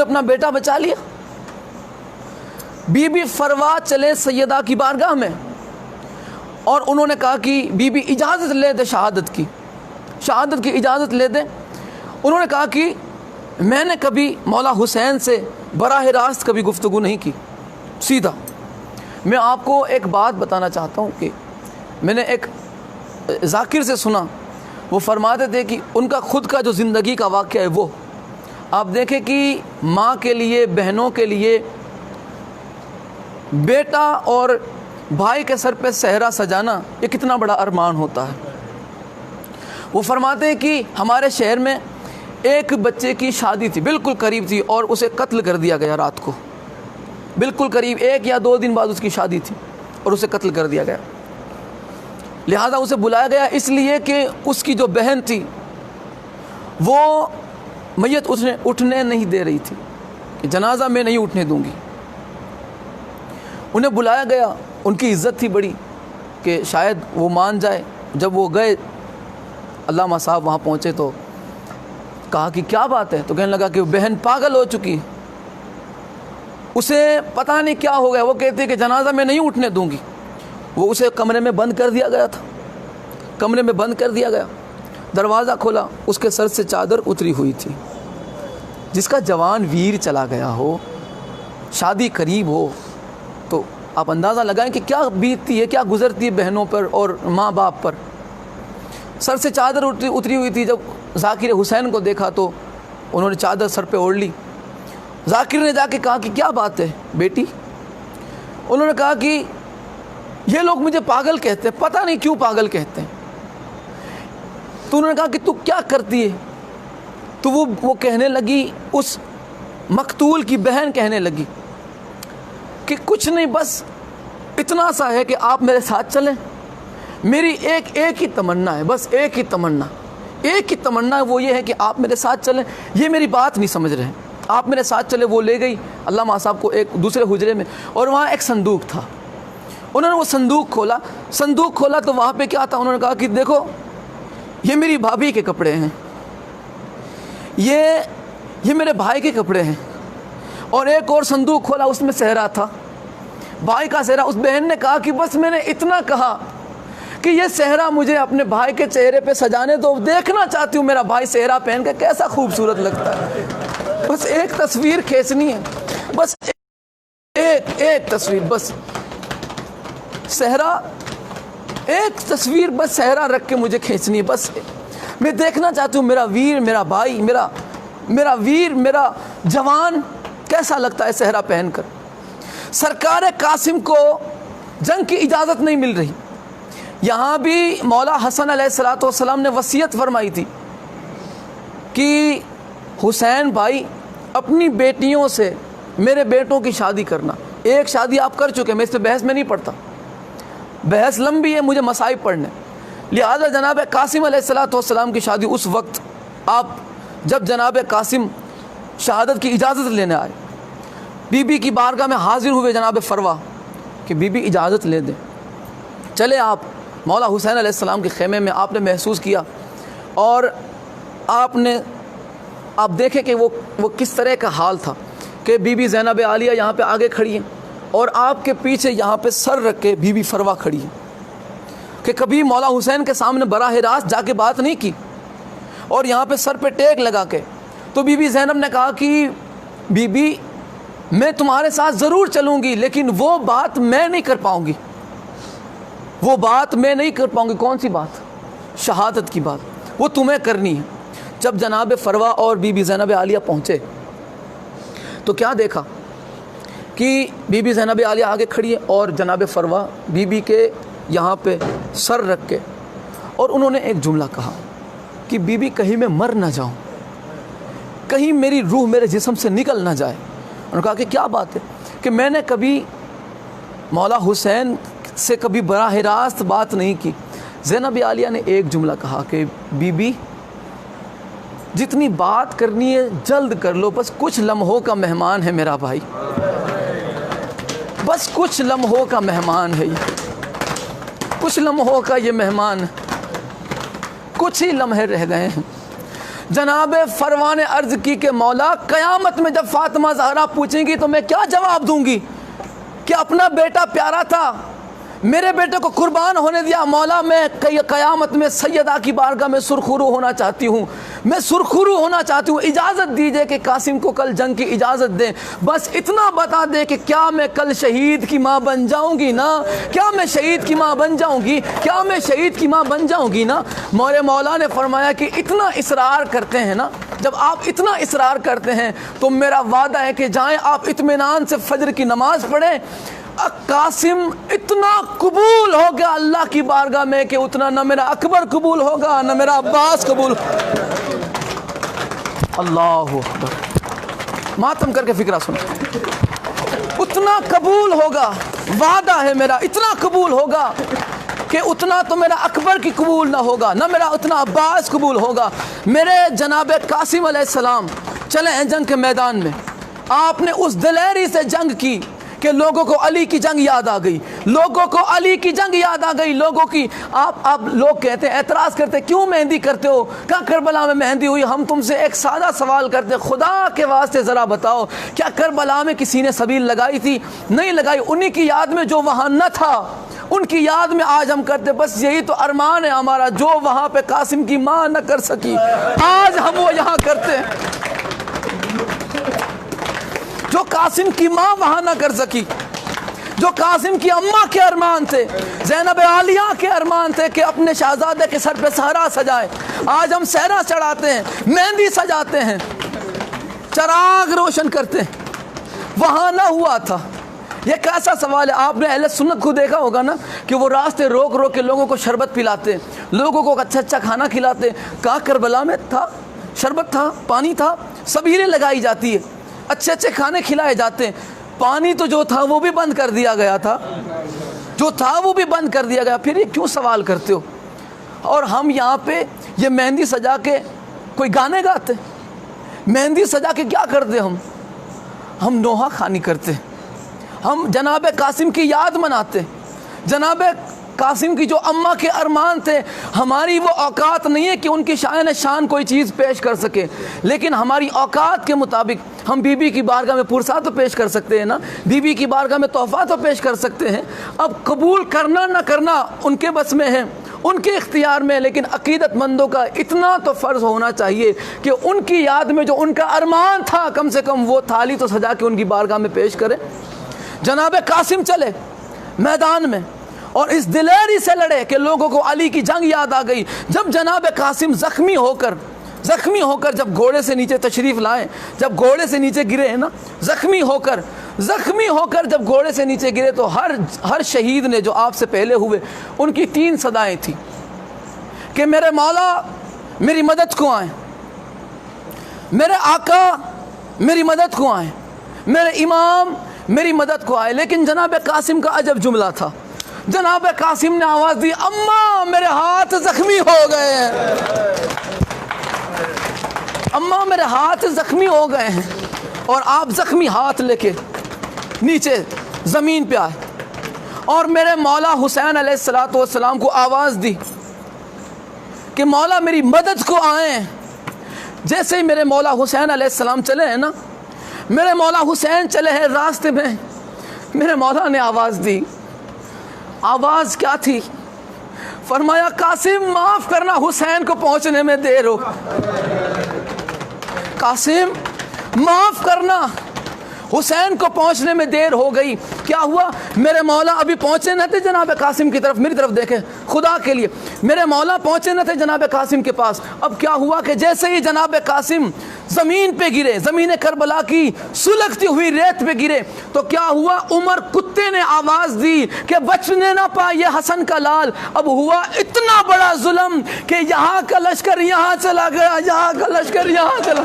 अपना बेटा बचा लिया? बीबी फरवा चले सैयदा की बारगाह में और उन्होंने कहा कि बीबी इजाज़त ले दे, शहादत की इजाज़त ले दे। उन्होंने कहा कि मैंने कभी मौला हुसैन से बराह रास्त कभी गुफ्तगू नहीं की, सीधा। मैं आपको एक बात बताना चाहता हूँ कि मैंने एक जाकिर से सुना, वो फरमाते थे कि उनका ख़ुद का जो ज़िंदगी का वाक़या है वो आप देखें कि माँ के लिए, बहनों के लिए, बेटा और भाई के सर पे सहरा सजाना ये कितना बड़ा अरमान होता है। वो फरमाते हैं कि हमारे शहर में एक बच्चे की शादी थी, बिल्कुल करीब थी, और उसे कत्ल कर दिया गया रात को, बिल्कुल करीब 1 या 2 दिन बाद उसकी शादी थी और उसे कत्ल कर दिया गया। लिहाजा उसे बुलाया गया इसलिए कि उसकी जो बहन थी वो मैयत उठने नहीं दे रही थी, कि जनाजा मैं नहीं उठने दूंगी। उन्हें बुलाया गया, उनकी इज़्ज़त थी बड़ी कि शायद वो मान जाए। जब वो गए, अल्लामा साहब वहाँ पहुँचे तो कहा कि क्या बात है? तो कहने लगा कि बहन पागल हो चुकी है, उसे पता नहीं क्या हो गया। वो कहती है कि जनाजा मैं नहीं उठने दूंगी। वो उसे कमरे में बंद कर दिया गया था, कमरे में बंद कर दिया गया। दरवाज़ा खोला, उसके सर से चादर उतरी हुई थी। जिसका जवान वीर चला गया हो, शादी करीब हो, तो आप अंदाज़ा लगाएं कि क्या बीतती है, क्या गुज़रती है बहनों पर और माँ बाप पर। सर से चादर उतरी हुई थी। जब जाकिर हुसैन को देखा तो उन्होंने चादर सर पे ओढ़ ली। जाकिर ने जाके कहा कि क्या बात है बेटी? उन्होंने कहा कि ये लोग मुझे पागल कहते हैं, पता नहीं क्यों पागल कहते हैं। तो उन्होंने कहा कि तू क्या करती है? तो वो कहने लगी, उस मकतूल की बहन कहने लगी कि कुछ नहीं, बस इतना सा है कि आप मेरे साथ चलें। मेरी एक ही तमन्ना है, बस एक ही तमन्ना है, वो ये है कि आप मेरे साथ चलें। ये मेरी बात नहीं समझ रहे हैं, आप मेरे साथ चले। वो ले गई अल्लामा साहब को एक दूसरे हुजरे में, और वहाँ एक संदूक था। उन्होंने वो संदूक खोला तो वहाँ पे क्या था? उन्होंने कहा कि देखो ये मेरी भाभी के कपड़े हैं, ये मेरे भाई के कपड़े हैं। और एक और संदूक खोला, उसमें सेहरा था, भाई का सेहरा। उस बहन ने कहा कि बस मैंने इतना कहा कि ये सेहरा मुझे अपने भाई के चेहरे पे सजाने दो, देखना चाहती हूँ मेरा भाई सेहरा पहन के कैसा खूबसूरत लगता है। बस एक तस्वीर खींचनी है, बस एक तस्वीर, बस सेहरा, एक तस्वीर, बस सेहरा रख के मुझे खींचनी है। बस मैं देखना चाहती हूँ मेरा वीर, मेरा भाई, मेरा वीर, मेरा जवान कैसा लगता है सेहरा पहनकर। सरकार कासिम को जंग की इजाज़त नहीं मिल रही। यहाँ भी मौला हसन अलैहिस्सलाम ने वसीयत फरमाई थी कि हुसैन भाई अपनी बेटियों से मेरे बेटों की शादी करना। एक शादी आप कर चुके, मैं इस पर बहस में नहीं पढ़ता, बहस लंबी है, मुझे मसाइब पढ़ने। लिहाजा जनाब कासिम अलैहिस्सलाम की शादी उस वक्त, आप जब जनाब कासिम शहादत की इजाज़त लेने आए, बीबी की बारगाह में हाजिर हुए जनाब फरवा कि बीबी इजाज़त ले दें, चले आप मौला हुसैन अलैहिस्सलाम के ख़ैमे में। आपने महसूस किया और आप देखें कि वो किस तरह का हाल था कि बीबी ज़ैनब आलिया यहाँ पे आगे खड़ी हैं और आपके पीछे यहाँ पे सर रख के बीबी फरवा खड़ी है कि कभी मौला हुसैन के सामने बराह रास्त जाके बात नहीं की, और यहाँ पे सर पे टेक लगा के। तो बीबी ज़ैनब ने कहा कि बीबी मैं तुम्हारे साथ ज़रूर चलूँगी, लेकिन वो बात मैं नहीं कर पाऊँगी, वो बात मैं नहीं कर पाऊँगी। कौन सी बात? शहादत की बात, वो तुम्हें करनी है। जब जनाब फरवा और बीबी ज़ैनब आलिया पहुँचे तो क्या देखा कि बीबी ज़ैनब आलिया आगे खड़ी है और जनाब फरवा बीबी के यहाँ पे सर रख के, और उन्होंने एक जुमला कहा कि बीबी कहीं मैं मर ना जाऊँ, कहीं मेरी रूह मेरे जिस्म से निकल ना जाए। उन्होंने कहा कि क्या बात है? कि मैंने कभी मौला हुसैन से कभी बराह रास्त बात नहीं की। ज़ैनब आलिया ने एक जुमला कहा कि बीबी जितनी बात करनी है जल्द कर लो, बस कुछ लम्हों का मेहमान है मेरा भाई, बस कुछ लम्हों का मेहमान है ये, कुछ लम्हों का ये मेहमान, कुछ ही लम्हे रह गए हैं। जनाब फरवा ने अर्ज़ की कि मौला क़यामत में जब फ़ातिमा ज़हरा पूछेंगी तो मैं क्या जवाब दूंगी कि अपना बेटा प्यारा था, मेरे बेटे को कुर्बान होने दिया। मौला मैं क़यामत में सैयदा की बारगाह में सुरखुरू होना चाहती हूँ, मैं सुरखुरू होना चाहती हूँ। इजाज़त दीजिए कि कासिम को कल जंग की इजाज़त दें, बस इतना बता दे कि क्या मैं कल शहीद की माँ बन जाऊँगी ना, क्या मैं शहीद की माँ बन जाऊँगी, क्या मैं शहीद की माँ बन जाऊँगी ना। मोरे मौला ने फरमाया कि इतना इसरार करते हैं ना, जब आप इतना इसरार करते हैं तो मेरा वादा है कि जाएँ आप इत्मीनान से फजर की नमाज़ पढ़ें। कासिम इतना कबूल हो गया अल्लाह की बारगाह में कि उतना न मेरा अकबर कबूल होगा न मेरा अब्बास कबूल। अल्लाह अकबर, मातम करके फिक्रा सुन, उतना कबूल होगा, वादा है मेरा, इतना कबूल होगा कि उतना तो मेरा अकबर की कबूल ना होगा, ना मेरा उतना अब्बास कबूल होगा। मेरे जनाब कासिम अलैहिस्सलाम चले हैं जंग के मैदान में, आपने उस दिलेरी से जंग की कि लोगों को अली की जंग याद आ गई, लोगों को अली की जंग याद आ गई, लोगों की। आप लोग कहते हैं, एतराज़ करते हैं, क्यों मेहंदी करते हो, क्या करबला में मेहंदी हुई? हम तुमसे एक सादा सवाल करते, खुदा के वास्ते ज़रा बताओ, क्या करबला में किसी ने सबील लगाई थी? नहीं लगाई। उन्हीं की याद में जो वहाँ न था, उनकी याद में आज हम करते। बस यही तो अरमान है हमारा, जो वहाँ पे कासिम की माँ न कर सकी, आज हम वो यहाँ करते हैं। जो कासिम की माँ वहाँ ना कर सकी, जो कासिम की अम्मा के अरमान थे, ज़ैनब आलिया के अरमान थे कि अपने शहजादे के सर पे सहरा सजाए, आज हम सहरा चढ़ाते हैं, मेहंदी सजाते हैं, चराग रोशन करते हैं। वहाँ ना हुआ था। ये कैसा सवाल है? आपने अहले सुन्नत को देखा होगा ना कि वो रास्ते रोक रोक के लोगों को शरबत पिलाते, लोगों को अच्छा अच्छा खाना खिलाते। कहाँ करबला में था, शरबत था, पानी था, सबीलें लगाई जाती है, अच्छे अच्छे खाने खिलाए जाते हैं। पानी तो जो था वो भी बंद कर दिया गया था, जो था वो भी बंद कर दिया गया, फिर ये क्यों सवाल करते हो? और हम यहाँ पे ये मेहंदी सजा के कोई गाने गाते? मेहंदी सजा के क्या करते हम नोहा खानी करते, हम जनाब कासिम की याद मनाते। जनाब कासिम की जो अम्मा के अरमान थे, हमारी वो औकात नहीं है कि उनकी शान शान कोई चीज़ पेश कर सके, लेकिन हमारी औकात के मुताबिक हम बीबी की बारगाह में पुरसा तो पेश कर सकते हैं ना, बीबी की बारगाह में तोहफ़ा तो पेश कर सकते हैं। अब कबूल करना ना करना उनके बस में है, उनके इख्तियार में, लेकिन अकीदतमंदों का इतना तो फ़र्ज़ होना चाहिए कि उनकी याद में जो उनका अरमान था कम से कम वो थाली तो सजा के उनकी बारगाह में पेश करें। जनाब कासिम चले मैदान में और इस दिलेरी से लड़े कि लोगों को अली की जंग याद आ गई। जब जनाब कासिम ज़ख्मी होकर जब घोड़े से नीचे तशरीफ़ लाए, जब घोड़े से नीचे गिरे हैं ना, ज़ख्मी होकर जब घोड़े से नीचे गिरे तो हर शहीद ने जो आपसे पहले हुए उनकी 3 सदाएं थी कि मेरे मौला मेरी मदद को आए, मेरे आका मेरी मदद को आए, मेरे इमाम मेरी मदद को आए। लेकिन जनाब कासिम का अजब जुमला था, जनाब कासिम ने आवाज़ दी, अम्मा मेरे हाथ ज़ख्मी हो गए हैं, अम्मा मेरे हाथ ज़ख्मी हो गए हैं। और आप ज़ख्मी हाथ लेके नीचे ज़मीन पे आए और मेरे मौला हुसैन अलैहिस्सलातु वस्सलाम को आवाज़ दी कि मौला मेरी मदद को आए। जैसे ही मेरे मौला हुसैन अलैहिस्सलाम चले हैं ना, मेरे मौला हुसैन चले हैं रास्ते में, मेरे मौला ने आवाज़ दी। आवाज़ क्या थी? फरमाया, कासिम माफ़ करना, हुसैन को पहुंचने में देर हो। कासिम माफ़ करना, हुसैन को पहुंचने में देर हो गई। क्या हुआ? मेरे मौला अभी पहुंचे न थे जनाब कासिम की तरफ, मेरी तरफ देखें खुदा के लिए, मेरे मौला पहुंचे न थे जनाब कासिम के पास। अब क्या हुआ कि जैसे ही जनाब कासिम ज़मीन पे गिरे, ज़मीन करबला की सुलगती हुई रेत पे गिरे, तो क्या हुआ? उमर कुत्ते ने आवाज़ दी कि बचने ना पाए हसन का लाल। अब हुआ इतना बड़ा जुल्म कि यहाँ का लश्कर यहाँ चला गया, यहाँ का लश्कर यहाँ चला,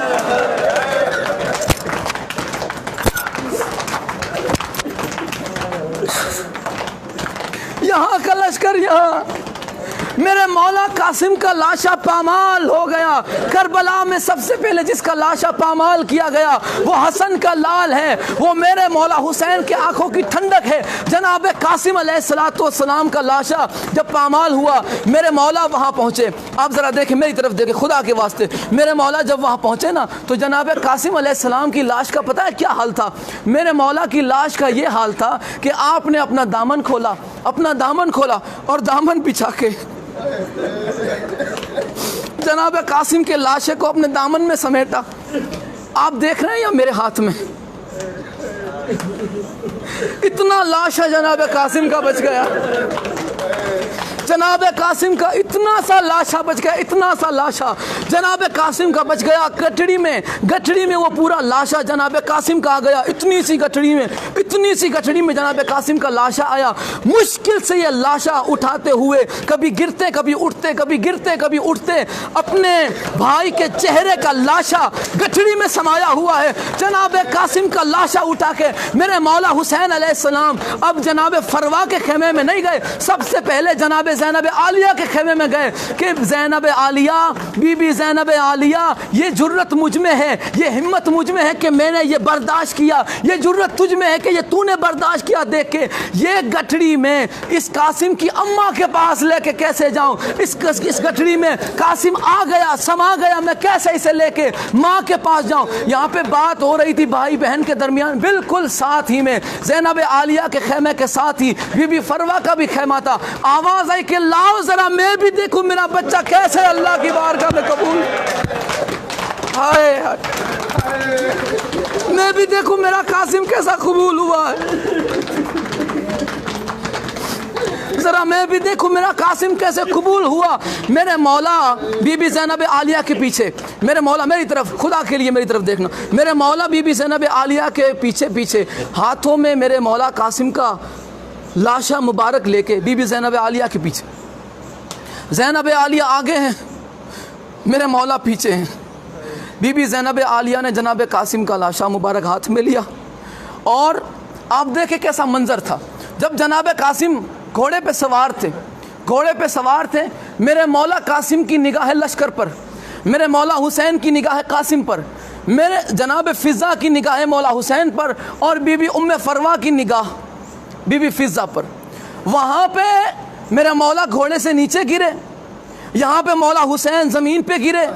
यहाँ का लश्कर यहाँ। मेरे मौला कासिम का लाशा पामाल हो गया। करबला में सबसे पहले जिसका लाशा पामाल किया गया वो हसन का लाल है, वो मेरे मौला हुसैन के आंखों की ठंडक है। जनाब कासिम अलैहिस्सलाम का लाशा जब पामाल हुआ, मेरे मौला वहाँ पहुँचे। आप ज़रा देखें, मेरी तरफ देखें खुदा के वास्ते, मेरे मौला जब वहाँ पहुँचे ना, तो जनाब कासिम अलैहिस्सलाम की लाश का पता है क्या हाल था? मेरे मौला की लाश का ये हाल था कि आपने अपना दामन खोला और दामन बिछा के जनाब कासिम के लाशे को अपने दामन में समेटा। आप देख रहे हैं या मेरे हाथ में इतना लाशा जनाब कासिम का बच गया, जनाब कासिम का इतना सा लाशा बच गया, इतना सा लाशा जनाब कासिम का बच गया। गठड़ी में वो पूरा लाशा जनाब कासिम का आ गया। इतनी सी गठड़ी में जनाब कासिम का लाशा आया। मुश्किल से ये लाशा उठाते हुए कभी गिरते कभी उठते अपने भाई के चेहरे का लाशा गठड़ी में समाया हुआ है। जनाब कासिम का लाशा उठा के मेरे मौला हुसैन अलैहिस्सलाम अब जनाब फरवा के खेमे में नहीं गए, सबसे पहले जनाब ज़ैनब आलिया के खेमे में गए कि ज़ैनब आलिया, बीबी ज़ैनब आलिया, ये जुर्रत मुझ में है, ये हिम्मत मुझ में है कि मैंने ये बर्दाश्त किया, ये जुर्रत तुझ में है कि ये तूने बर्दाश्त किया। देख के ये गठड़ी में इस कासिम की अम्मा के पास लेके कैसे जाऊं? इस गठड़ी में कासिम आ गया, समा गया, मैं कैसे इसे लेके माँ के पास जाऊं? यहाँ पे बात हो रही थी भाई बहन के दरमियान, बिल्कुल साथ ही में ज़ैनब आलिया के खेमे के साथ ही बीबी फरवा का भी खेमा था। आवाज़ आई कि लाओ जरा मैं भी देखूं मेरा बच्चा कैसे अल्लाह की बारगाह में कबूल, हाय मैं भी देखूं मेरा कासिम कैसा कबूल हुआ है, जरा मैं भी देखूं मेरा कासिम कैसे कबूल हुआ। मेरे मौला बीबी ज़ैनब आलिया के पीछे, मेरे मौला मेरी तरफ, खुदा के लिए मेरी तरफ देखना, मेरे मौला बीबी ज़ैनब आलिया के पीछे हाथों में मेरे मौला कासिम का लाशा मुबारक लेके बीबी ज़ैनब आलिया के पीछे, ज़ैनब आलिया आगे हैं, मेरे मौला पीछे हैं। बीबी ज़ैनब आलिया ने जनाब कासिम का लाशा मुबारक हाथ में लिया और आप देखें कैसा मंजर था जब जनाब कासिम घोड़े पे सवार थे, घोड़े पे सवार थे। मेरे मौला कासिम की निगाह लश्कर पर, मेरे मौला हुसैन की निगाह कासिम पर, मेरे जनाब फ़िज़ा की निगाह मौला हुसैन पर, और बीबी उम्मे फरवा की निगाह बीबी फ़िज़ा पर। वहाँ पे मेरे मौला घोड़े से नीचे गिरे, यहाँ पे मौला हुसैन ज़मीन पे गिरे,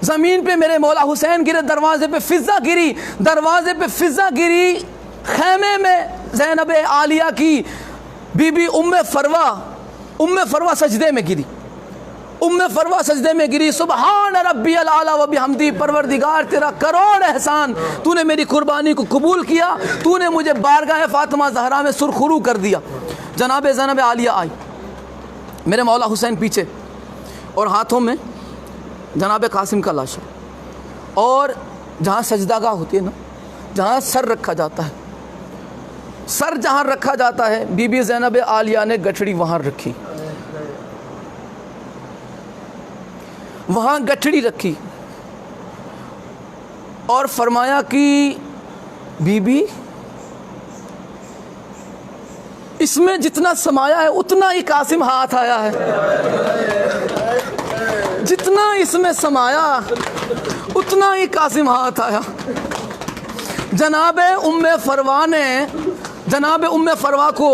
ज़मीन पे मेरे मौला हुसैन गिरे, दरवाज़े पे फ़िज़ा गिरी, दरवाज़े पे फ़िज़ा गिरी। खैमे में ज़ैनब आलिया की बीबी उम्मे फरवा सजदे में गिरी, उम्मे फरवा सजदे में गिरी। सुबहान रब्बियल आला व बिहम्दी, परवरदिगार तेरा करोड़ एहसान, तूने मेरी कुर्बानी को कबूल किया, तूने मुझे बारगाह फ़ातिमा ज़हरा में सुरखरू कर दिया। जनाब ज़ैनब आलिया आई, मेरे मौला हुसैन पीछे, और हाथों में जनाब कासिम का लाशा, और जहाँ सजदागाह होती है ना, जहाँ सर रखा जाता है, सर जहाँ रखा जाता है, बीबी ज़ैनब आलिया ने गठड़ी वहाँ रखी, वहाँ गठड़ी रखी, और फरमाया कि बीबी इसमें जितना समाया है उतना ही कासिम हाथ आया है, जितना इसमें समाया उतना ही कासिम हाथ आया। जनाब उम्मे फरवा को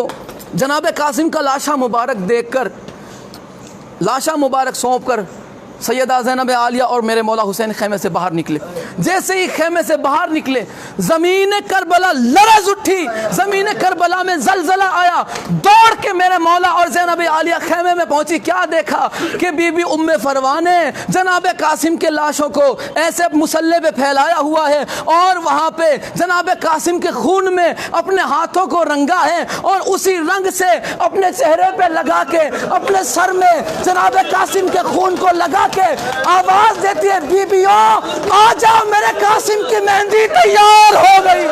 जनाब कासिम का लाशा मुबारक देखकर, लाशा मुबारक सौंप कर सैयदा ज़ैनब आलिया और मेरे मौला हुसैन खेमे से बाहर निकले। जैसे ही खेमे से बाहर निकले, ज़मीन करबला लरज़ उठी, ज़मीन करबला में ज़लज़ला आया। दौड़ के मेरे मौला और ज़ैनब आलिया खेमे में पहुंची। क्या देखा कि बीबी उम्मे फरवा ने जनाब कासिम के लाशों को ऐसे मुसल्ले पे फैलाया हुआ है, और वहाँ पे जनाब कासिम के खून में अपने हाथों को रंगा है, और उसी रंग से अपने चेहरे पे लगा के, अपने सर में जनाब कासिम के खून को लगा के आवाज देती है, बीबियों आ जाओ, मेरे कासिम की मेहंदी तैयार हो गई।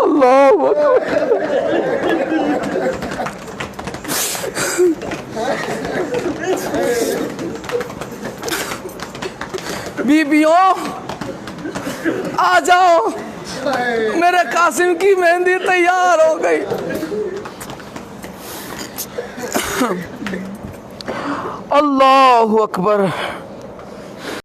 अल्लाह बीबियों आ जाओ, मेरे कासिम की मेहंदी तैयार हो गई। अल्लाहु अकबर।